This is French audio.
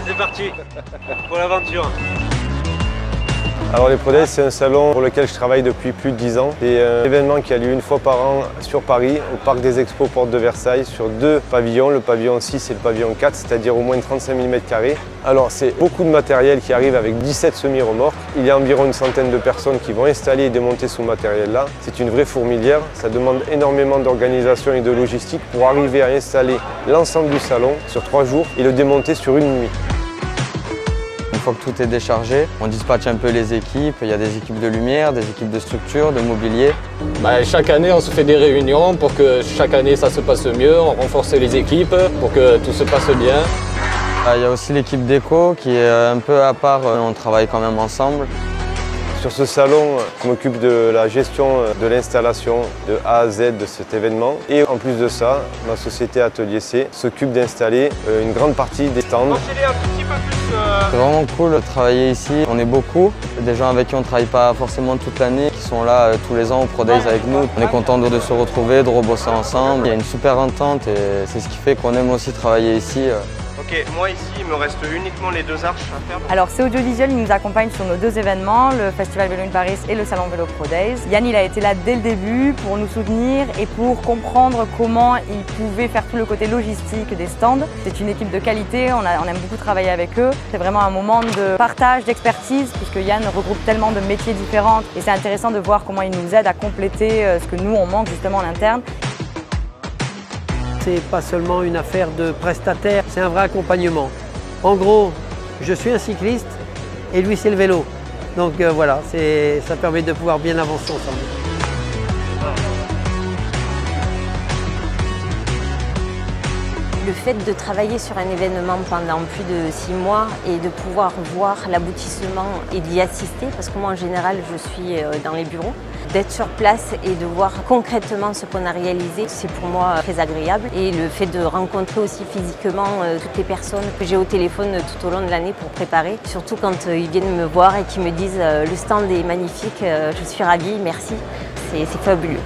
Allez, c'est parti pour l'aventure. Alors les Pro Days, c'est un salon pour lequel je travaille depuis plus de 10 ans. C'est un événement qui a lieu une fois par an sur Paris, au Parc des Expos Porte de Versailles, sur 2 pavillons, le pavillon 6 et le pavillon 4, c'est-à-dire au moins 35 000 m². Alors c'est beaucoup de matériel qui arrive avec 17 semi-remorques. Il y a environ une centaine de personnes qui vont installer et démonter ce matériel-là. C'est une vraie fourmilière, ça demande énormément d'organisation et de logistique pour arriver à installer l'ensemble du salon sur 3 jours et le démonter sur une nuit. Une fois que tout est déchargé, on dispatche un peu les équipes. Il y a des équipes de lumière, des équipes de structure, de mobilier. Chaque année, on se fait des réunions pour que chaque année ça se passe mieux. On renforce les équipes pour que tout se passe bien. Il y a aussi l'équipe déco qui est un peu à part. On travaille quand même ensemble. Sur ce salon, je m'occupe de la gestion de l'installation de A à Z de cet événement. Et en plus de ça, ma société Atelier C s'occupe d'installer une grande partie des stands. C'est vraiment cool de travailler ici. On est beaucoup, des gens avec qui on ne travaille pas forcément toute l'année, qui sont là tous les ans au Pro Days avec nous. On est content de se retrouver, de rebosser ensemble. Il y a une super entente et c'est ce qui fait qu'on aime aussi travailler ici. Ok, moi ici, il me reste uniquement les 2 arches à faire. Alors c'est Audiovisuel, il nous accompagne sur nos 2 événements, le Festival Vélo in Paris et le Salon Vélo Pro Days. Yann, il a été là dès le début pour nous soutenir et pour comprendre comment il pouvait faire tout le côté logistique des stands. C'est une équipe de qualité, on aime beaucoup travailler avec eux. C'est vraiment un moment de partage, d'expertise, puisque Yann regroupe tellement de métiers différents et c'est intéressant de voir comment il nous aide à compléter ce que nous on manque justement en interne. C'est pas seulement une affaire de prestataire, c'est un vrai accompagnement. En gros, je suis un cycliste et lui c'est le vélo. Donc voilà, ça permet de pouvoir bien avancer ensemble. Le fait de travailler sur un événement pendant plus de 6 mois et de pouvoir voir l'aboutissement et d'y assister, parce que moi en général je suis dans les bureaux, d'être sur place et de voir concrètement ce qu'on a réalisé, c'est pour moi très agréable. Et le fait de rencontrer aussi physiquement toutes les personnes que j'ai au téléphone tout au long de l'année pour préparer, surtout quand ils viennent me voir et qu'ils me disent le stand est magnifique, je suis ravie, merci, c'est fabuleux.